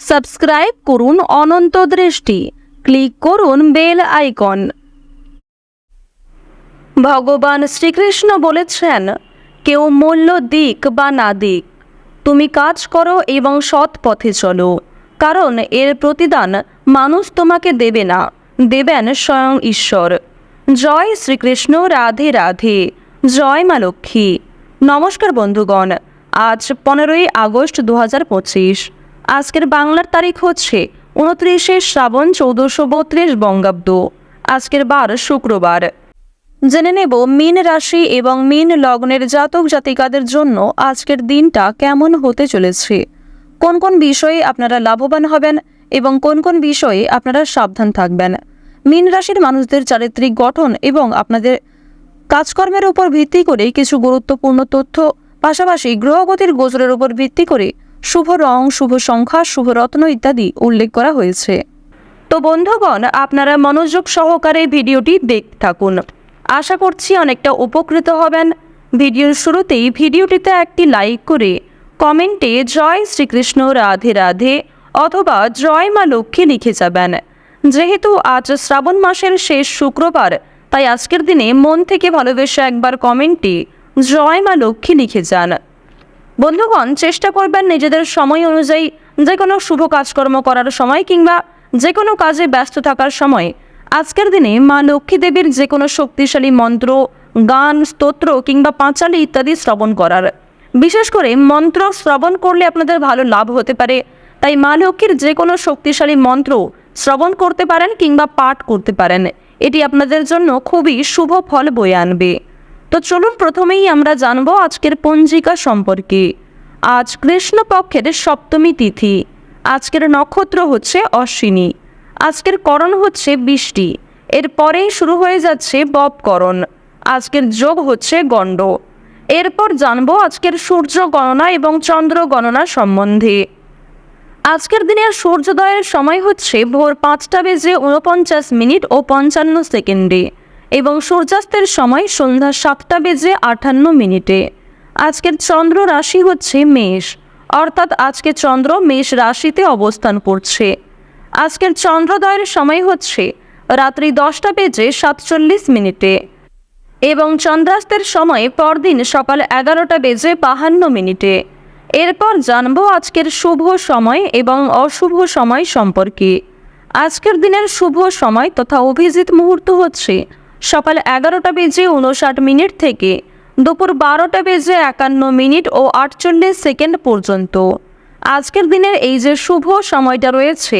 Subscribe করুন অনন্ত দৃষ্টি, click করুন বেল আইকন। ভগবান শ্রীকৃষ্ণ বলেছেন, কেউ মূল্য দিক বা না দিক, তুমি কাজ করো এবং সৎ পথে চলো, কারণ এর প্রতিদান মানুষ তোমাকে দেবে না, দেবেন স্বয়ং ঈশ্বর। জয় শ্রীকৃষ্ণ, রাধে রাধে, জয় মা লক্ষ্মী। নমস্কার বন্ধুগণ, আজ 15ই আগস্ট 2025। আজকের বাংলার তারিখ হচ্ছে 29শে শ্রাবণ 1432 বঙ্গাব্দ। আজকের বার শুক্রবার। জেনে নেব মীন রাশি এবং মীন লগ্নের জাতক জাতিকাদের জন্য আজকের দিনটা কেমন হতে চলেছে, কোন কোন বিষয়ে আপনারা লাভবান হবেন এবং কোন কোন বিষয়ে আপনারা সাবধান থাকবেন। মীন রাশির মানুষদের চারিত্রিক গঠন এবং আপনাদের কাজকর্মের উপর ভিত্তি করে কিছু গুরুত্বপূর্ণ তথ্য, পাশাপাশি গ্রহগতির গোচরের উপর ভিত্তি করে শুভ রং, শুভ সংখ্যা, শুভ রত্ন ইত্যাদি উল্লেখ করা হয়েছে। তো বন্ধুগণ, আপনারা মনোযোগ সহকারে ভিডিওটি দেখতে থাকুন। আশা করছি অনেকটা উপকৃত হবেন। ভিডিওর শুরুতেই ভিডিওটিতে একটি লাইক করে কমেন্টে জয় শ্রীকৃষ্ণ, রাধে রাধে অথবা জয় মা লক্ষ্মী লিখে যাবেন। যেহেতু আজ শ্রাবণ মাসের শেষ শুক্রবার, তাই আজকের দিনে মন থেকে ভালোবেসে একবার কমেন্টে জয় মা লক্ষ্মী লিখে যান। বন্ধুগণ, চেষ্টা করবেন নিজেদের সময় অনুযায়ী যে কোনো শুভ কাজকর্ম করার সময় কিংবা যে কোনো কাজে ব্যস্ত থাকার সময় আজকের দিনে মা লক্ষ্মী দেবীর যে কোনো শক্তিশালী মন্ত্র, গান, স্তোত্র কিংবা পাঁচালী ইত্যাদি শ্রবণ করার। বিশেষ করে মন্ত্র শ্রবণ করলে আপনাদের ভালো লাভ হতে পারে, তাই মা লক্ষ্মীর যে কোনো শক্তিশালী মন্ত্র শ্রবণ করতে পারেন কিংবা পাঠ করতে পারেন। এটি আপনাদের জন্য খুবই শুভ ফল বয়ে আনবে। তো চলুন প্রথমেই আমরা জানবো আজকের পঞ্জিকা সম্পর্কে। আজ কৃষ্ণপক্ষের সপ্তমী তিথি। আজকের নক্ষত্র হচ্ছে অশ্বিনী। আজকের করণ হচ্ছে বৃষ্টি। এরপরেই শুরু হয়ে যাচ্ছে ববকরণ। আজকের যোগ হচ্ছে গণ্ড। এরপর জানবো আজকের সূর্য গণনা এবং চন্দ্র গণনা সম্বন্ধে। আজকের দিনের সূর্যোদয়ের সময় হচ্ছে ভোর 5:49 ও 55 সেকেন্ডে এবং সূর্যাস্তের সময় সন্ধ্যা 7:58। আজকের চন্দ্র রাশি হচ্ছে মেষ, অর্থাৎ আজকে চন্দ্র মেষ রাশিতে অবস্থান করছে। আজকের চন্দ্রোদয়ের সময় হচ্ছে রাত্রি 10:47 এবং চন্দ্রাস্তের সময় পরদিন সকাল 11:52। এরপর জানবো আজকের শুভ সময় এবং অশুভ সময় সম্পর্কে। আজকের দিনের শুভ সময় তথা অভিজিৎ মুহূর্ত হচ্ছে সকাল 11:59 থেকে দুপুর 12:51 ও 48 সেকেন্ড পর্যন্ত। আজকের দিনের এই যে শুভ সময়টা রয়েছে,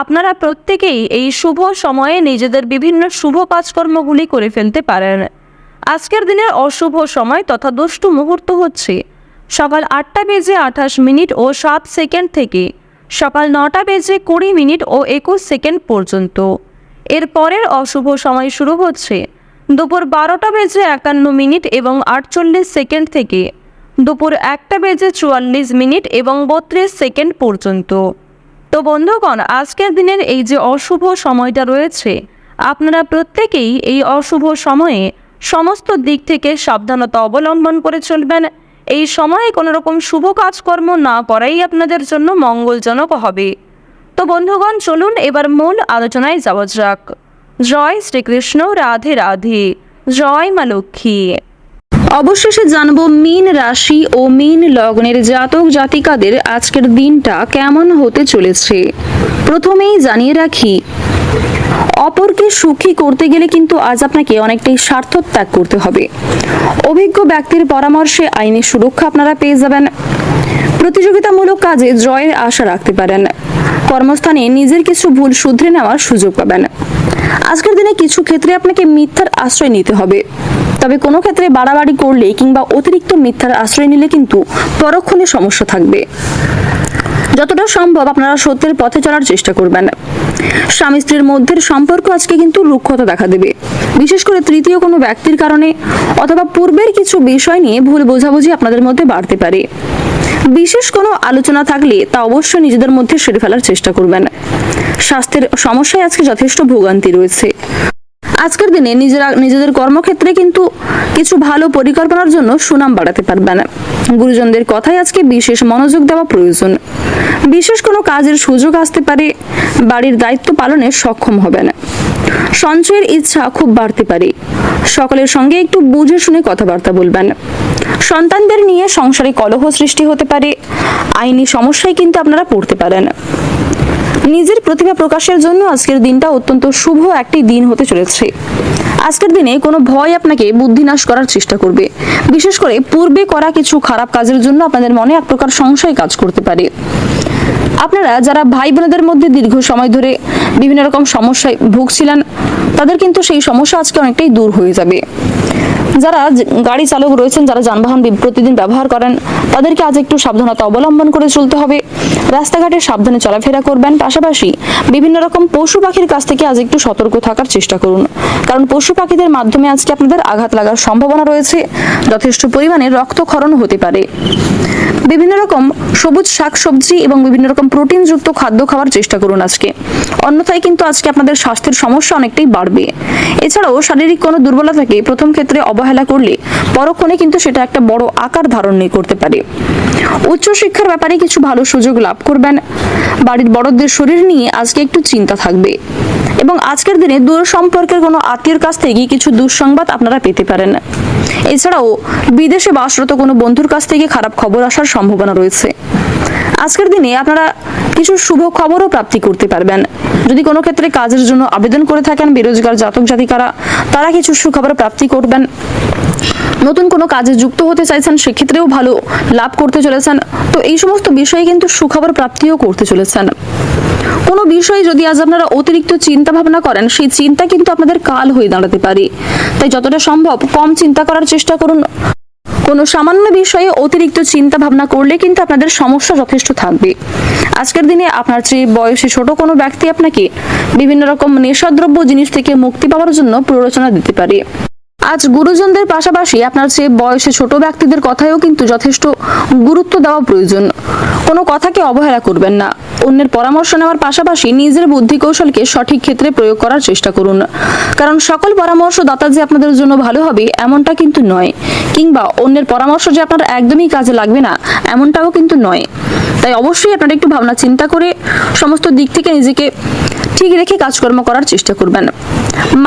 আপনারা প্রত্যেকেই এই শুভ সময়ে নিজেদের বিভিন্ন শুভ কাজকর্মগুলি করে ফেলতে পারেন। আজকের দিনের অশুভ সময় তথা দুষ্টু মুহূর্ত হচ্ছে সকাল 8:28 ও 7 সেকেন্ড থেকে সকাল 9:20 ও 21 সেকেন্ড পর্যন্ত। এর পরের অশুভ সময় শুরু হচ্ছে দুপুর 12:51 এবং 48 সেকেন্ড থেকে দুপুর 1:44 এবং 32 সেকেন্ড পর্যন্ত। তো বন্ধুগণ, আজকের দিনের এই যে অশুভ সময়টা রয়েছে, আপনারা প্রত্যেকেই এই অশুভ সময়ে সমস্ত দিক থেকে সাবধানতা অবলম্বন করে চলবেন। এই সময়ে কোনো রকম শুভ কাজকর্ম না করাই আপনাদের জন্য মঙ্গলজনক হবে। তো বন্ধুগণ, চলুন এবার মূল আলোচনায় যাওয়া যাক। জয় শ্রীকৃষ্ণ, রাধে রাধে, জয় মা লক্ষ্মী। অবশেষে জানবো মীন রাশি ও মীন লগ্নের জাতক জাতিকাদের আজকের দিনটা কেমন হতে চলেছে। প্রথমেই জানিয়ে রাখি, অপরকে সুখী করতে গেলে কিন্তু আজ আপনাকে অনেকটাই স্বার্থ ত্যাগ করতে হবে। অভিজ্ঞ ব্যক্তির পরামর্শে আইনি সুরক্ষা আপনারা পেয়ে যাবেন। প্রতিযোগিতামূলক কাজে জয়ের আশা রাখতে পারেন। কর্মস্থানে নিজের কিছু ভুল শুধরে নেওয়ার সুযোগ পাবেন। আজকের দিনে কিছু ক্ষেত্রে আপনাকে মিথ্যার আশ্রয় নিতে হবে, তবে কোনো ক্ষেত্রে বাড়াবাড়ি করলে কিংবা অতিরিক্ত মিথ্যার আশ্রয় নিলে কিন্তু পরক্ষণে সমস্যা থাকবে। যতটা সম্ভব আপনারা সত্যের পথে চলার চেষ্টা করবেন। স্বামী স্ত্রীর মধ্যের সম্পর্ক আজকে কিন্তু রুক্ষতা দেখা দেবে, বিশেষ করে তৃতীয় কোনো ব্যক্তির কারণে অথবা পূর্বের কিছু বিষয় নিয়ে ভুল বোঝাবুঝি আপনাদের মধ্যে বাড়তে পারে। বিশেষ কোনো আলোচনা থাকলে তা অবশ্যই নিজেদের মধ্যে সেরে ফেলার চেষ্টা করবেন। স্বাস্থ্যের সমস্যায় আজকে যথেষ্ট ভোগান্তি রয়েছে। আজকের দিনে নিজেদের কর্মক্ষেত্রে কিন্তু কিছু ভালো পরিকল্পনার জন্য সুনাম বাড়াতে পারবেন। গুরুজনদের কথায় আজকে বিশেষ মনোযোগ দেওয়া প্রয়োজন। বিশেষ কোনো কাজের সুযোগ আসতে পারে, বাড়ির দায়িত্ব পালনে সক্ষম হবেন। সঞ্চয়ের ইচ্ছা খুব বাড়তে পারে। সকলের সঙ্গে একটু বুঝে শুনে কথাবার্তা বলবেন। সন্তানদের নিয়ে সংসারে কলহ সৃষ্টি হতে পারে। আইনি সমস্যায় কিন্তু আপনারা পড়তে পারেন। নিজের প্রতিভা প্রকাশের জন্য আজকের দিনটা অত্যন্ত শুভ একটি দিন হতে চলেছে। আজকের দিনে কোনো ভয় আপনাকে বুদ্ধিনাশ করার চেষ্টা করবে। বিশেষ করে পূর্বে করা কিছু খারাপ কাজের জন্য আপনাদের মনে এক প্রকার সংশয় কাজ করতে পারে। আপনারা যারা ভাই বোনেদের মধ্যে দীর্ঘ সময় ধরে বিভিন্ন রকম সমস্যায় ভুগছিলেন, তাদের কিন্তু সেই সমস্যা আজকে অনেকটাই দূর হয়ে যাবে। যারা গাড়ি চালক রয়েছেন, যারা যানবাহন প্রতিদিন ব্যবহার করেন, তাদেরকে আজ একটু সাবধানতা অবলম্বন করে চলতে হবে। রাস্তাঘাটে সাবধানে চলাফেরা করবেন। পাশাপাশি বিভিন্ন রকম পশু পাখির কাছ থেকে আজ একটু সতর্ক থাকার চেষ্টা করুন, কারণ পশু পাখিদের মাধ্যমে আজকে আপনাদের আঘাত লাগার সম্ভাবনা রয়েছে। যথেষ্ট পরিমাণে রক্তক্ষরণ হতে পারে। বিভিন্ন রকম সবুজ শাকসবজি এবং বিভিন্ন রকম প্রোটিনযুক্ত খাদ্য খাওয়ার চেষ্টা করুন আজকে। অন্যথায় কিন্তু আজকে আপনাদের স্বাস্থ্যের সমস্যা অনেকটাই বাড়বে। এছাড়াও শারীরিক কোনো দুর্বলতাকে প্রথম ক্ষেত্রে অবহেলা করলে পরক্ষণে কিন্তু সেটা একটা বড় আকার ধারণ করতে পারে। উচ্চশিক্ষার ব্যাপারে কিছু ভালো সুযোগ লাভ করবেন। বাড়ির বড়দের শরীর নিয়ে আজকে একটু চিন্তা থাকবে এবং আজকের দিনে দূর সম্পর্কের কোনো আত্মীয়ের কাছ থেকে কিছু দুঃসংবাদ আপনারা পেতে পারেন। এছাড়াও বিদেশে বাসরত কোনো বন্ধুর কাছ থেকে খারাপ খবর আসার সম্ভাবনা রয়েছে। আজকের দিনে আপনারা কিছু শুভ খবরও প্রাপ্তি করতে পারবেন। যদি কোনো ক্ষেত্রে কাজের জন্য আবেদন করে থাকেন, বেরোজগার জাতক জাতিকারা, তারা কিছু সুখবর প্রাপ্তি করবেন। নতুন কোনো কাজে যুক্ত হতে চাইছেন, সেক্ষেত্রেও ভালো লাভ করতে চলেছেন। তো এই সমস্ত বিষয়ে কিন্তু সুখবর প্রাপ্তিও করতে চলেছেন। কোনো বিষয়ে যদি আজ আপনারা অতিরিক্ত চিন্তা ভাবনা করেন, সেই চিন্তা কিন্তু আপনাদের কাল হয়ে দাঁড়াতে পারে। তাই যতটা সম্ভব কম চিন্তা করার চেষ্টা করুন। কোনো সামান্য বিষয়ে অতিরিক্ত চিন্তা ভাবনা করলে কিন্তু আপনাদের সমস্যা যথেষ্ট থাকবে। আজকের দিনে আপনার চেয়ে বয়সে ছোট কোনো ব্যক্তি আপনাকে বিভিন্ন রকম নেশাদ্রব্য জিনিস থেকে মুক্তি পাওয়ার জন্য প্ররোচনা দিতে পারে। আজ গুরুজনদের পাশাপাশি আপনার চেয়ে বয়সে ছোট ব্যক্তিদের কথায়ও কিন্তু যথেষ্ট গুরুত্ব দেওয়া প্রয়োজন। কোনো কথাকে অবহেলা করবেন না। অন্যের পরামর্শ নেওয়ার পাশাপাশি নিজের বুদ্ধি কৌশলকে সঠিক ক্ষেত্রে প্রয়োগ করার চেষ্টা করুন, কারণ সকল পরামর্শদাতা যে আপনাদের জন্য ভালো হবে এমনটা কিন্তু নয়, কিংবা অন্যের পরামর্শ যে আপনার একদমই কাজে লাগবে না এমনটাও কিন্তু নয়। তাই অবশ্যই আপনারা একটু ভাবনা চিন্তা করে সমস্ত দিক থেকে নিজেকে ঠিক রেখে কাজকর্ম করার চেষ্টা করবেন।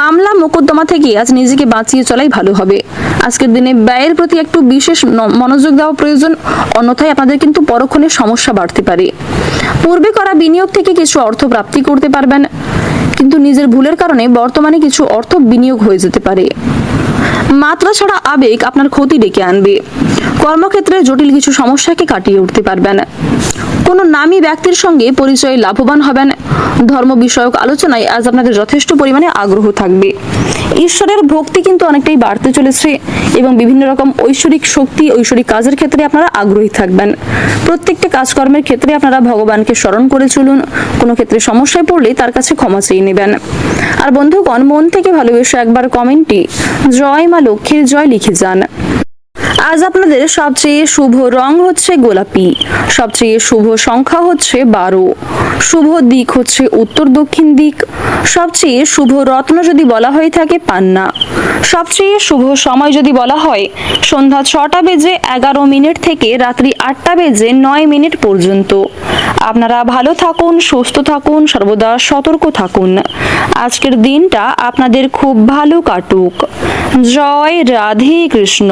মামলা মোকদ্দমা থেকে আজ নিজেকে বাঁচিয়ে চলাই ভালো হবে। আজকের দিনে ব্যয়ের প্রতি একটু বিশেষ মনোযোগ দেওয়া প্রয়োজন, অন্যথায় আপনাদের কিন্তু পরক্ষণে সমস্যা বাড়তে পারে। পূর্বে করা বিনিয়োগ থেকে কিছু অর্থ প্রাপ্তি করতে পারবেন, কিন্তু নিজের ভুলের কারণে বর্তমানে কিছু অর্থ বিনিয়োগ হয়ে যেতে পারে। মাত্রা ছাড়া আবেগ আপনার ক্ষতি ডেকে আনবে। কর্মক্ষেত্রে জটিল কিছু সমস্যাকে কাটিয়ে উঠতে পারবেন। কোনো নামী ব্যক্তির সঙ্গে পরিচয়ে লাভবান হবেন। ধর্ম বিষয়ক আলোচনায় আজ আপনাদের যথেষ্ট পরিমাণে আগ্রহ থাকবে। ঈশ্বরের ভক্তি কিন্তু অনেকটাই বাড়তে চলেছে এবং বিভিন্ন রকম ঐশ্বরিক শক্তি, ঐশ্বরিক কাজের ক্ষেত্রে আপনারা আগ্রহী থাকবেন। প্রত্যেকটা কাজকর্মের ক্ষেত্রে আপনারা ভগবানকে স্মরণ করে চলুন। কোনো ক্ষেত্রে সমস্যায় পড়লে তার কাছে ক্ষমা চেয়ে নেবেন। আর বন্ধুগণ, মন থেকে ভালোবেসে একবার কমেন্টে জয় মা লক্ষ্মীর জয় লিখে যান। আজ আপনাদের সবচেয়ে শুভ রং হচ্ছে গোলাপি, সবচেয়ে শুভ সংখ্যা হচ্ছে 12, শুভ দিক হচ্ছে উত্তর দক্ষিণ দিক, সবচেয়ে শুভ রত্ন যদি বলা হয়ে থাকে পান্না, সবচেয়ে শুভ সময় যদি বলা হয় সন্ধ্যা 6টা বেজে 11 মিনিট থেকে রাত্রি 8টা বেজে 9 মিনিট পর্যন্ত। আপনারা ভালো থাকুন, সুস্থ থাকুন, সর্বদা সতর্ক থাকুন। আজকের দিনটা আপনাদের খুব ভালো কাটুক। জয় রাধে কৃষ্ণ।